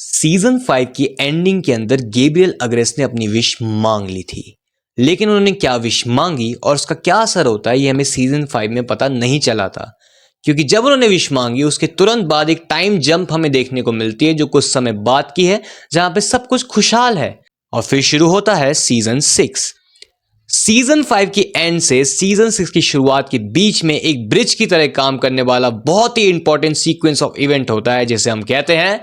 Season 5 की ending के अंदर गैब्रियल अग्रेस ने अपनी विश मांग ली थी, लेकिन उन्होंने क्या विश मांगी और उसका क्या असर होता है ये हमें सीजन 5 में पता नहीं चला था। क्योंकि जब उन्होंने विश मांगी उसके तुरंत बाद एक टाइम जंप हमें देखने को मिलती है जो कुछ समय बाद की है, जहां पे सब कुछ खुशहाल है और फिर शुरू होता है सीजन 6। सीजन 5 की एंड से सीजन 6 की शुरुआत के बीच में एक ब्रिज की तरह काम करने वाला बहुत ही इंपॉर्टेंट सीक्वेंस ऑफ इवेंट होता है जिसे हम कहते हैं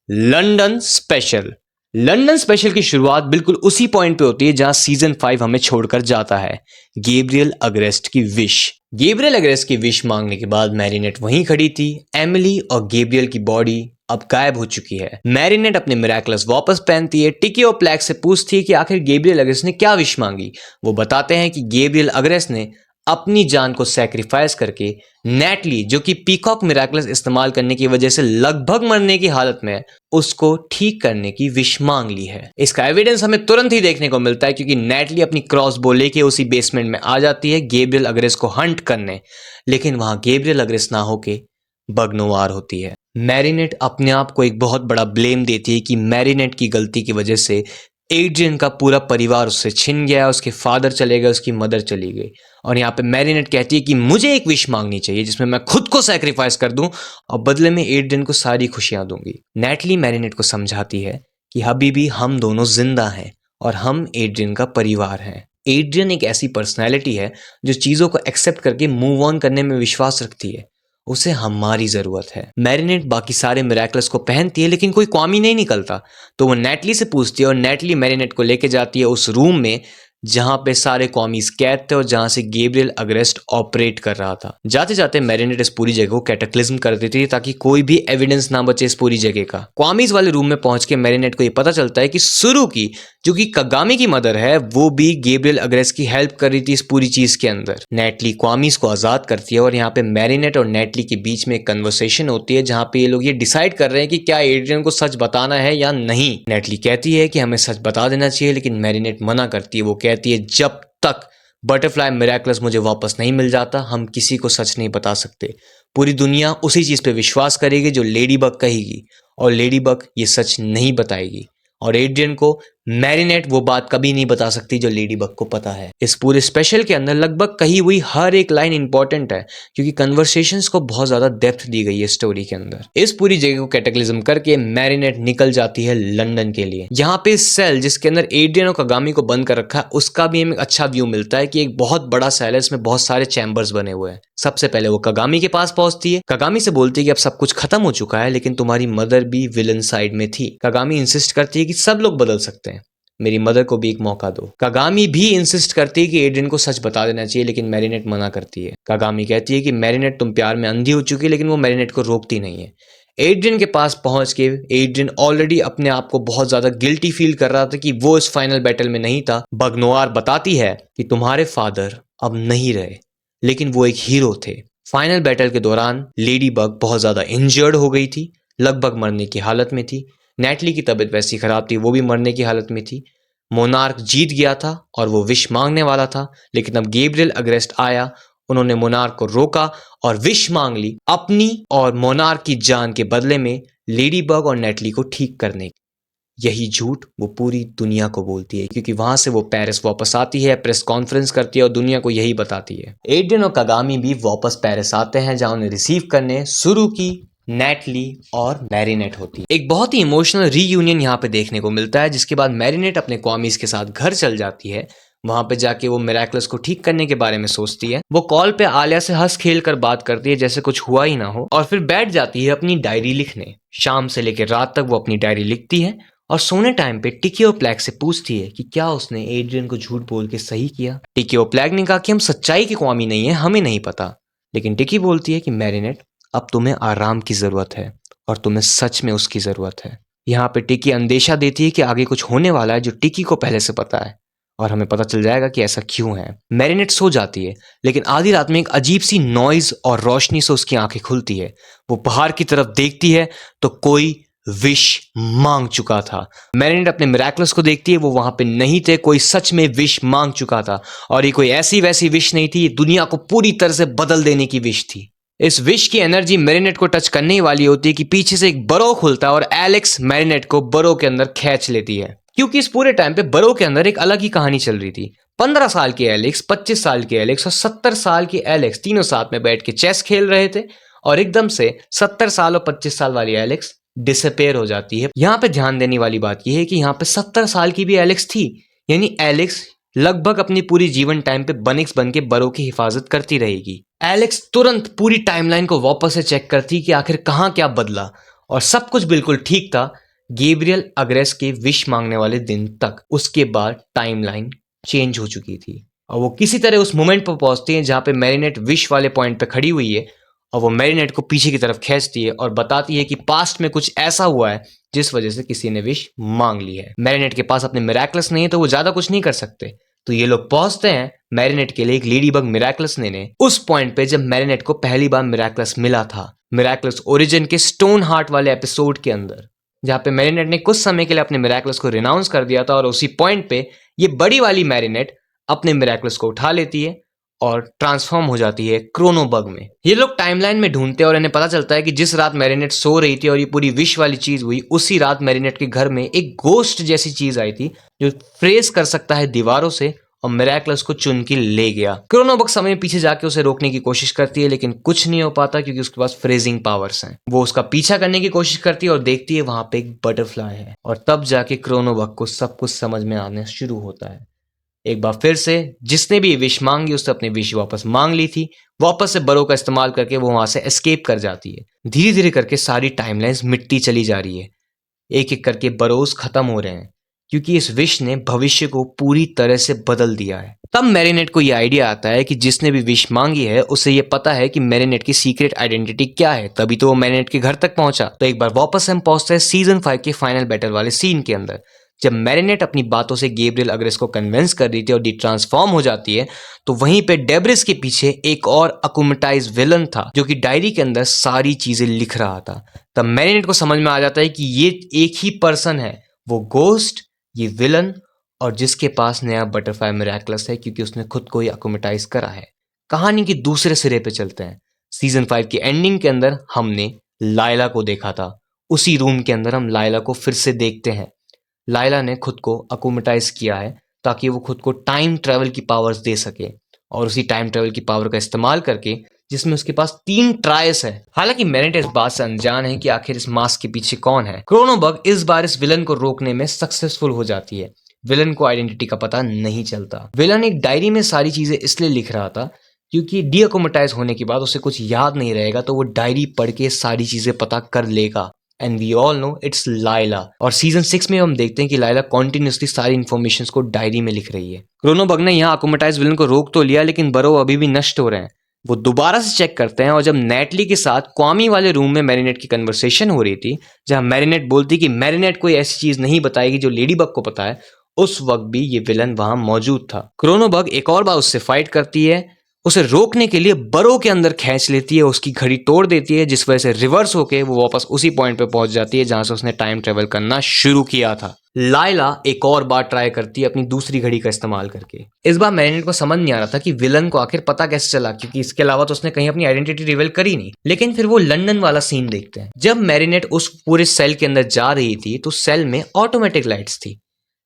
लंदन स्पेशल। लंदन स्पेशल की शुरुआत बिल्कुल उसी पॉइंट पे होती है जहां सीजन 5 हमें छोड़कर जाता है, गैब्रियल अग्रेस्ट की विश। गैब्रियल अग्रेस्ट की विश मांगने के बाद मैरिनेट वहीं खड़ी थी। एमिली और गैब्रियल की बॉडी अब गायब हो चुकी है। मैरिनेट अपने मिराकुलस वापस पहनती है। टिकी और प्लैग से पूछती है कि आखिर गैब्रियल अग्रेस्ट ने क्या विश मांगी। वो बताते हैं कि गैब्रियल अग्रेस्ट ने अपनी जान को सैक्रिफाइस करके नेटली, जो कि पीकॉक मिराकुलस इस्तेमाल करने की वजह से लगभग मरने की हालत में है, उसको ठीक करने की विश मांग ली है। इसका एविडेंस हमें तुरंत ही देखने को मिलता है क्योंकि नेटली अपनी क्रॉसबो लेके उसी बेसमेंट में आ जाती है गैब्रियल अग्रेस्ट को हंट करने, लेकिन वहां गैब्रियल अग्रेस्ट ना होके बगनोवार होती है। मैरिनेट अपने आप को एक बहुत बड़ा ब्लेम देती है कि मैरिनेट की गलती की वजह से एड्रियन का पूरा परिवार उससे छिन गया, उसके फादर चले गए, उसकी मदर चली गई। और यहाँ पे मैरिनेट कहती है कि मुझे एक विश मांगनी चाहिए जिसमें मैं खुद को सैक्रिफाइस कर दूं और बदले में एड्रियन को सारी खुशियां दूंगी। नेटली मैरिनेट को समझाती है कि अभी भी हम दोनों जिंदा हैं और हम एड्रियन का परिवार हैं। एड्रियन एक ऐसी पर्सनैलिटी है जो चीज़ों को एक्सेप्ट करके मूव ऑन करने में विश्वास रखती है, उसे हमारी जरूरत है। मैरिनेट बाकी सारे मिराकुलस को पहनती है लेकिन कोई क्वामी नहीं निकलता, तो वो नेटली से पूछती है और नेटली मैरिनेट को लेके जाती है उस रूम में जहां पे सारे क्वामीज कैद थे और जहां से गैब्रियल अग्रेस्ट ऑपरेट कर रहा था। जाते जाते मैरिनेट इस पूरी जगह को कैटाक्लिज्म कर देती थी ताकि कोई भी एविडेंस ना बचे इस पूरी जगह का। क्वामीज वाले रूम में पहुंच के मैरिनेट को ये पता चलता है कि सुरु की, जो कि कगामी की मदर है, वो भी गैब्रियल अग्रेस्ट की हेल्प कर रही थी इस पूरी चीज के अंदर। नेटली क्वामीज को आजाद करती है और यहाँ पे मैरिनेट और नेटली के बीच में एक कन्वर्सेशन होती है जहां पे ये लोग ये डिसाइड कर रहे हैं कि क्या एड्रियन को सच बताना है या नहीं। नेटली कहती है कि हमें सच बता देना चाहिए, लेकिन मैरिनेट मना करती है। वो कहती है जब तक बटरफ्लाई मिराकुलस मुझे वापस नहीं मिल जाता हम किसी को सच नहीं बता सकते। पूरी दुनिया उसी चीज पे विश्वास करेगी जो लेडी बग कहेगी और लेडी बग ये सच नहीं बताएगी और एड्रियन को मैरिनेट वो बात कभी नहीं बता सकती जो लेडी बग को पता है। इस पूरे स्पेशल के अंदर लगभग कही हुई हर एक लाइन इंपॉर्टेंट है क्योंकि कन्वर्सेशंस को बहुत ज्यादा डेप्थ दी गई है स्टोरी के अंदर। इस पूरी जगह को कैटेक्लिज्म करके मैरिनेट निकल जाती है लंदन के लिए। यहाँ पे सेल जिसके अंदर एड्रियन और कगामी को बंद कर रखा है उसका भी हमें अच्छा व्यू मिलता है कि एक बहुत बड़ा सेल है, इसमें बहुत सारे चैम्बर्स बने हुए हैं। सबसे पहले वो कगामी के पास पहुंचती है। कगामी से बोलती है कि अब सब कुछ खत्म हो चुका है लेकिन तुम्हारी मदर भी विलन साइड में थी। कगामी इंसिस्ट करती है कि सब लोग बदल सकते हैं, मेरी मदर को भी एक मौका दो। कगामी भी इंसिस्ट करती है कि एड्रियन को सच बता देना चाहिए लेकिन मैरिनेट मना करती है। कगामी कहती है कि मैरिनेट तुम प्यार में अंधी हो चुकी है, लेकिन वो मैरिनेट को रोकती नहीं है। एड्रियन के पास पहुंच के एड्रियन ऑलरेडी अपने आप को बहुत ज्यादा गिल्टी फील कर रहा था कि वो इस फाइनल बैटल में नहीं था। बगनोवार बताती है कि तुम्हारे फादर अब नहीं रहे लेकिन वो एक हीरो थे। फाइनल बैटल के दौरान लेडी बग बहुत ज्यादा इंजर्ड हो गई थी, लगभग मरने की हालत में थी। नेटली की तबीयत वैसी खराब थी, वो भी मरने की हालत में थी। मोनार्क जीत गया था और वो विश मांगने वाला था, लेकिन अब गैब्रियल अग्रेस्ट आया, उन्होंने मोनार्क को रोका और विश मांग ली अपनी और मोनार्क की जान के बदले में लेडी बग और नेटली को ठीक करने की। यही झूठ वो पूरी दुनिया को बोलती है क्योंकि वहां से वो पेरिस वापस आती है, प्रेस कॉन्फ्रेंस करती है और दुनिया को यही बताती है। एड्रियन और कगामी भी वापस पेरिस आते हैं जहां उन्हें रिसीव करने सुरु की, नेटली और मैरिनेट होती है। एक बहुत ही इमोशनल रीयूनियन यहाँ पे देखने को मिलता है, जिसके बाद मैरिनेट अपने क्वामीज के साथ घर चल जाती है। वहां पे जाके वो मिराकुलस को ठीक करने के बारे में सोचती है। वो कॉल पे आलिया से हंस खेल कर बात करती है जैसे कुछ हुआ ही ना हो और फिर बैठ जाती है अपनी डायरी लिखने। शाम से लेकर रात तक वो अपनी डायरी लिखती है और सोने टाइम पे टिकी और प्लैग से पूछती है कि क्या उसने एड्रियन को झूठ बोल के सही किया। टिकी और प्लैग ने कहा कि हम सच्चाई के क्वामी नहीं है, हमें नहीं पता। लेकिन टिकी बोलती है कि मैरिनेट अब तुम्हें आराम की जरूरत है और तुम्हें सच में उसकी जरूरत है। यहाँ पे टिकी अंदेशा देती है कि आगे कुछ होने वाला है जो टिकी को पहले से पता है और हमें पता चल जाएगा कि ऐसा क्यों है। मैरिनेट सो जाती है लेकिन आधी रात में एक अजीब सी नॉइज और रोशनी से उसकी आंखें खुलती है। वो बाहर की तरफ देखती है तो कोई विश मांग चुका था। मैरिनेट अपने मिराकुलस को देखती है, वो वहां पे नहीं थे, कोई सच में विश मांग चुका था और ये कोई ऐसी वैसी विश नहीं थी, ये दुनिया को पूरी तरह से बदल देने की विश थी। इस विश की एनर्जी मैरिनेट को टच करने ही वाली होती है कि पीछे से एक बरो खुलता है और एलेक्स मैरिनेट को बरो के अंदर खींच लेती है। क्योंकि इस पूरे टाइम पे बरो के अंदर एक अलग ही कहानी चल रही थी। 15 साल के एलेक्स, 25 साल के एलेक्स और 70 साल के एलेक्स तीनों साथ में बैठ के चेस खेल रहे थे और एकदम से 70 साल और 25 साल वाली एलेक्स डिसअपेयर हो जाती है। यहाँ पे ध्यान देने वाली बात यह है कि यहाँ पे 70 साल की भी एलेक्स थी, यानी एलेक्स लगभग अपनी पूरी जीवन टाइम पे बनिक्स बन के बरो की हिफाजत करती रहेगी। एलेक्स तुरंत पूरी टाइमलाइन को वापस से चेक करती कि आखिर कहाँ क्या बदला और सब कुछ बिल्कुल ठीक था गैब्रियल अग्रेस के विश मांगने वाले दिन तक। उसके बाद टाइमलाइन चेंज हो चुकी थी और वो किसी तरह उस मोमेंट पर पहुंचती है जहां पे मैरिनेट विश वाले पॉइंट पे खड़ी हुई है और वो मैरिनेट को पीछे की तरफ खींचती है और बताती है कि पास्ट में कुछ ऐसा हुआ है जिस वजह से किसी ने विश मांग ली है। मैरिनेट के पास अपने मिराकलस नहीं है तो वो ज्यादा कुछ नहीं कर सकते, तो ये लोग पहुंचते हैं मैरिनेट के लिए एक लेडी बग मिराकलस लेने उस पॉइंट पे जब मैरिनेट को पहली बार मिराकलस मिला था, मिराकलस ओरिजिन के स्टोन हार्ट वाले एपिसोड के अंदर, जहां पे मैरिनेट ने कुछ समय के लिए अपने मिराकलस को रिनाउंस कर दिया था और उसी पॉइंट पे ये बड़ी वाली मैरिनेट अपने मिराकलस को उठा लेती है और ट्रांसफॉर्म हो जाती है क्रोनोबग में। ये लोग टाइमलाइन में ढूंढते हैं और इन्हें पता चलता है कि जिस रात मैरिनेट सो रही थी और ये पूरी विश वाली चीज हुई, उसी रात मैरिनेट के घर में एक गोस्ट जैसी चीज आई थी जो फ्रेज कर सकता है दीवारों से और मिराकलस को चुन के ले गया। क्रोनोबग समय पीछे जाके उसे रोकने की कोशिश करती है लेकिन कुछ नहीं हो पाता क्योंकि उसके पास फ्रेजिंग पावर्स हैं। वो उसका पीछा करने की कोशिश करती है और देखती है वहां पे एक बटरफ्लाई है और तब जाके क्रोनोबग को सब कुछ समझ में आने शुरू होता है। एक बार फिर से जिसने भी विश मांगी उसने अपनी विश वापस मांग ली थी। वापस से बरो का इस्तेमाल करके वो वहां से एस्केप कर जाती है। धीरे धीरे करके सारी टाइमलाइंस मिटती चली जा रही है, एक एक करके बरोज खत्म हो रहे हैं क्योंकि इस विश ने भविष्य को पूरी तरह से बदल दिया है। तब मैरिनेट को यह आइडिया आता है कि जिसने भी विश मांगी है उसे ये पता है कि मैरिनेट की सीक्रेट आइडेंटिटी क्या है, तभी तो वो मैरिनेट के घर तक पहुंचा। तो एक बार वापस हम पहुंचते हैं सीजन 5 के फाइनल बैटल वाले सीन के अंदर, जब मैरिनेट अपनी बातों से गैब्रियल अग्रेस को कन्विंस कर रही थी और डी ट्रांसफॉर्म हो जाती है, तो वहीं पे डेब्रिस के पीछे एक और अकुमेटाइज विलन था जो कि डायरी के अंदर सारी चीजें लिख रहा था। तब मैरिनेट को समझ में आ जाता है कि ये एक ही पर्सन है, वो गोस्ट, ये विलन और जिसके पास नया बटरफ्लाई मिराकलस है क्योंकि उसने खुद को ही अकुमेटाइज करा है। कहानी के दूसरे सिरे पे चलते हैं। सीजन 5 की एंडिंग के अंदर हमने लायला को देखा था। उसी रूम के अंदर हम लायला को फिर से देखते हैं। लायला ने खुद को अकुमेटाइज किया है ताकि वो खुद को टाइम ट्रेवल की पावर्स दे सके और उसी टाइम ट्रेवल की पावर का इस्तेमाल करके, जिसमें उसके पास 3 ट्रायस है। हालांकि मैरिनेट इस बात से अनजान है कि आखिर इस मास्क के पीछे कौन है। क्रोनोबग इस बार इस विलन को रोकने में सक्सेसफुल हो जाती है। विलन को आइडेंटिटी का पता नहीं चलता। विलन एक डायरी में सारी चीजें इसलिए लिख रहा था क्योंकि डीअकोमेटाइज होने के बाद उसे कुछ याद नहीं रहेगा, तो वो डायरी पढ़ के सारी चीजें पता कर लेगा। And we all know it's Layla. और सीजन 6 में हम देखते हैं कि लायला कॉन्टिन्यूसली सारी इन्फॉर्मेशंस को डायरी में लिख रही है। क्रोनोबग ने यहाँ अकोमेटाइज विलन को रोक तो लिया लेकिन बरो अभी भी नष्ट हो रहे हैं। वो दोबारा से चेक करते हैं और जब नेटली के साथ क्वामी वाले रूम में मैरिनेट की कन्वर्सेशन हो रही थी, जहां मैरिनेट बोलती कि मैरिनेट कोई ऐसी चीज नहीं बताएगी जो लेडी बग को पता है, उस वक्त भी ये विलन वहां मौजूद था। क्रोनोबग एक और बार उससे फाइट करती है, उसे रोकने के लिए बरो के अंदर खींच लेती है, उसकी घड़ी तोड़ देती है, जिस वजह से रिवर्स होके वो वापस उसी पॉइंट पे पहुंच जाती है जहां से उसने टाइम ट्रेवल करना शुरू किया था। लायला एक और बार ट्राई करती है अपनी दूसरी घड़ी का इस्तेमाल करके। इस बार मैरिनेट को समझ नहीं आ रहा था कि विलन को आखिर पता कैसे चला, क्योंकि इसके अलावा तो उसने कहीं अपनी आइडेंटिटी रिवील करी नहीं। लेकिन फिर वो लंदन वाला सीन देखते हैं। जब मैरिनेट उस पूरे सेल के अंदर जा रही थी तो सेल में ऑटोमेटिक लाइट्स थी,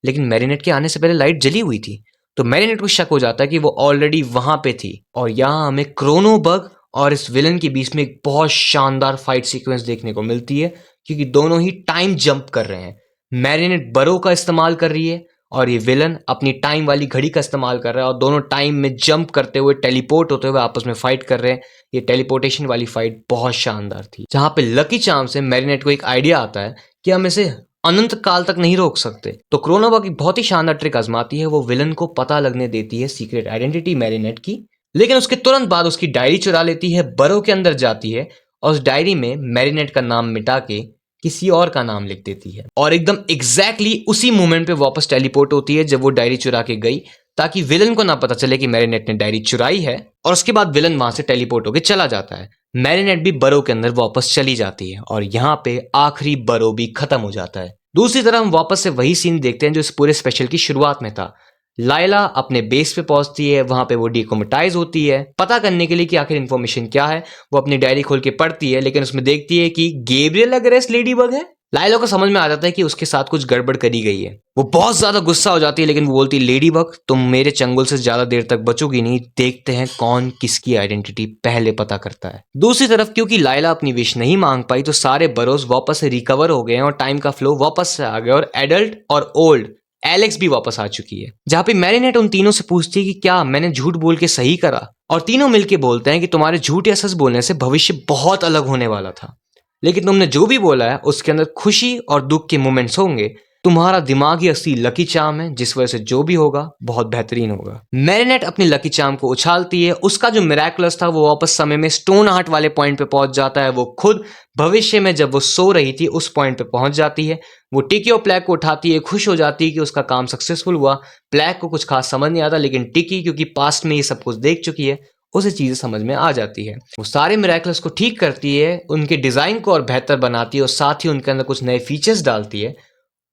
लेकिन मैरिनेट के आने से पहले लाइट जली हुई थी। तो मैरिनेट को शक हो जाता है कि वो ऑलरेडी वहां पे थी। और यहाँ हमें क्रोनोबग और इस विलन के बीच में एक बहुत शानदार फाइट सीक्वेंस देखने को मिलती है, क्योंकि दोनों ही टाइम जंप कर रहे हैं। मैरिनेट बरो का इस्तेमाल कर रही है और ये विलन अपनी टाइम वाली घड़ी का इस्तेमाल कर रहा है और दोनों टाइम में जंप करते हुए, टेलीपोर्ट होते हुए आपस में फाइट कर रहे हैं। ये टेलीपोर्टेशन वाली फाइट बहुत शानदार थी, जहां पे लकी चार्म से मैरिनेट को एक आइडिया आता है कि हम इसे अनंत काल तक नहीं रोक सकते। तो क्रोनोबग एक बहुत ही शानदार ट्रिक आजमाती है। वो विलन को पता लगने देती है सीक्रेट आइडेंटिटी मैरिनेट की, लेकिन उसके तुरंत बाद उसकी डायरी चुरा लेती है, बरो के अंदर जाती है और उस डायरी में मैरिनेट का नाम मिटा के किसी और का नाम लिख देती है और एकदम एग्जैक्टली उसी मोमेंट पे वापस टेलीपोर्ट होती है जब वो डायरी चुरा के गई, ताकि विलन को ना पता चले कि मैरिनेट ने डायरी चुराई है। और उसके बाद विलन वहां से टेलीपोर्ट होकर चला जाता है। मैरिनेट भी बरो के अंदर वापस चली जाती है और यहाँ पे आखिरी बरो भी खत्म हो जाता है। दूसरी तरफ हम वापस से वही सीन देखते हैं जो इस पूरे स्पेशल की शुरुआत में था। लाइला अपने बेस पे पहुंचती है, वहां पे वो डिकोमेटाइज होती है। पता करने के लिए कि आखिर इन्फॉर्मेशन क्या है, वो अपनी डायरी खोल के पढ़ती है, लेकिन उसमें देखती है कि गैब्रियल अग्रेस लेडीबग है। लाइला को समझ में आ जाता है कि उसके साथ कुछ गड़बड़ करी गई है। वो बहुत ज्यादा गुस्सा हो जाती है, लेकिन वो बोलती है लेडीबग तुम मेरे चंगुल से ज्यादा देर तक बचोगी नहीं, देखते हैं कौन किसकी आइडेंटिटी पहले पता करता है। दूसरी तरफ क्योंकि लाइला अपनी विश नहीं मांग पाई, तो सारे बरोज वापस से रिकवर हो गए हैं और टाइम का फ्लो वापस से आ गया और एडल्ट और ओल्ड एलेक्स भी वापस आ चुकी है। जहां पे मैरिनेट उन तीनों से पूछती है कि क्या मैंने झूठ बोल के सही करा, और तीनों मिलके बोलते हैं कि तुम्हारे झूठ या सच बोलने से भविष्य बहुत अलग होने वाला था, लेकिन तुमने जो भी बोला है उसके अंदर खुशी और दुख के मोमेंट्स होंगे। तुम्हारा दिमाग ही असली लकी चार्म है, जिस वजह से जो भी होगा बहुत बेहतरीन होगा। मैरिनेट अपनी लकी चार्म को उछालती है, उसका जो मिराकुलस था वो वापस समय में स्टोन हार्ट वाले पॉइंट पे पहुंच जाता है। वो खुद भविष्य में जब वो सो रही थी उस पॉइंट पे पहुंच जाती है। वो टिकी और प्लैक को उठाती है, खुश हो जाती है कि उसका काम सक्सेसफुल हुआ। प्लैक को कुछ खास समझ नहीं आता, लेकिन टिकी क्योंकि पास्ट में ये सब कुछ देख चुकी है, उसे चीजें समझ में आ जाती है। वो सारे मिराकल्स को ठीक करती है, उनके डिजाइन को और बेहतर बनाती है और साथ ही उनके अंदर कुछ नए फीचर्स डालती है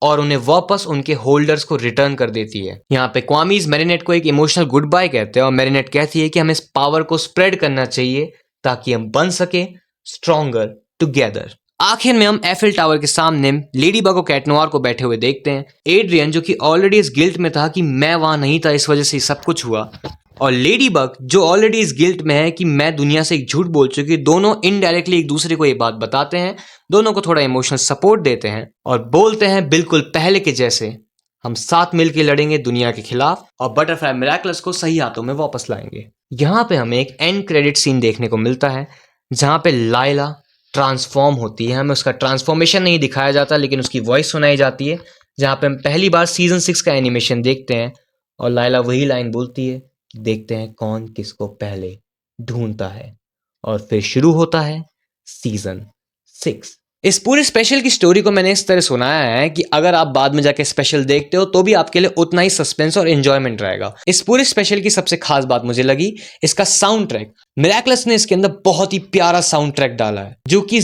और उन्हें वापस उनके होल्डर्स को रिटर्न कर देती है। यहाँ पे क्वामीज मैरिनेट को एक इमोशनल गुड बाय कहते हैं और मैरिनेट कहती है कि हमें इस पावर को स्प्रेड करना चाहिए ताकि हम बन सके स्ट्रॉन्गर टुगेदर। आखिर में हम एफिल टावर के सामने लेडी बग और कैट नोवार को बैठे हुए देखते हैं। एड्रियन जो कि ऑलरेडी इस गिल्ट में था कि मैं वहां नहीं था, इस वजह से सब कुछ हुआ, और लेडी बग जो ऑलरेडी इस गिल्ट में है कि मैं दुनिया से एक झूठ बोल चुकी, दोनों इनडायरेक्टली एक दूसरे को ये बात बताते हैं, दोनों को थोड़ा इमोशनल सपोर्ट देते हैं और बोलते हैं बिल्कुल पहले के जैसे हम साथ मिलकर लड़ेंगे दुनिया के खिलाफ और बटरफ्लाई मिराकल्स को सही हाथों में वापस लाएंगे। यहाँ पे हमें एक एंड क्रेडिट सीन देखने को मिलता है जहाँ पे लाइला ट्रांसफॉर्म होती है। हमें उसका ट्रांसफॉर्मेशन नहीं दिखाया जाता, लेकिन उसकी वॉइस सुनाई जाती है, जहाँ पे हम पहली बार सीजन 6 का एनिमेशन देखते हैं और लाइला वही लाइन बोलती है, देखते हैं कौन किसको पहले ढूंढता है, और फिर शुरू होता है सीजन 6। इस पूरे स्पेशल की स्टोरी को मैंने इस तरह सुनाया है कि अगर आप बाद में जाके स्पेशल देखते हो तो भी आपके लिए उतना ही सस्पेंस और एंजॉयमेंट रहेगा। इस पूरे स्पेशल की सबसे खास बात मुझे लगी इसका साउंड ट्रैक। मिराकलस ने इसके अंदर बहुत ही प्यारा साउंड ट्रैक डाला है जो कि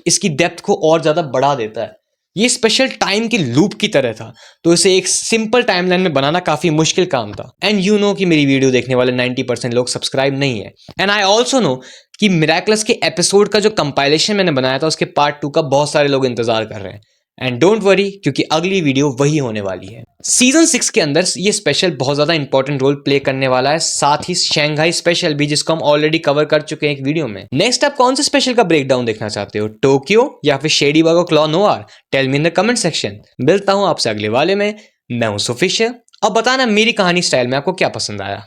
इसकी डेप्थ को और ज्यादा बढ़ा देता है। ये स्पेशल टाइम की लूप की तरह था, तो इसे एक सिंपल टाइमलाइन में बनाना काफी मुश्किल काम था। एंड यू नो कि मेरी वीडियो देखने वाले 90% लोग सब्सक्राइब नहीं है। एंड आई ऑल्सो नो कि मिराकलस के एपिसोड का जो कंपाइलेशन मैंने बनाया था उसके पार्ट 2 का बहुत सारे लोग इंतजार कर रहे हैं। एंड डोंट वरी, क्योंकि अगली वीडियो वही होने वाली है। सीजन 6 के अंदर ये स्पेशल बहुत ज्यादा इंपॉर्टेंट रोल प्ले करने वाला है, साथ ही शंघाई स्पेशल भी, जिसको हम ऑलरेडी कवर कर चुके हैं एक वीडियो में। नेक्स्ट आप कौन से स्पेशल का ब्रेकडाउन देखना चाहते हो, टोक्यो या फिर शेडी बग और क्लॉ नोवार? Tell me in the comment section. मिलता हूं आपसे अगले वाले में। मैं हूं सुफिशियल, और बताना मेरी कहानी स्टाइल में आपको क्या पसंद आया।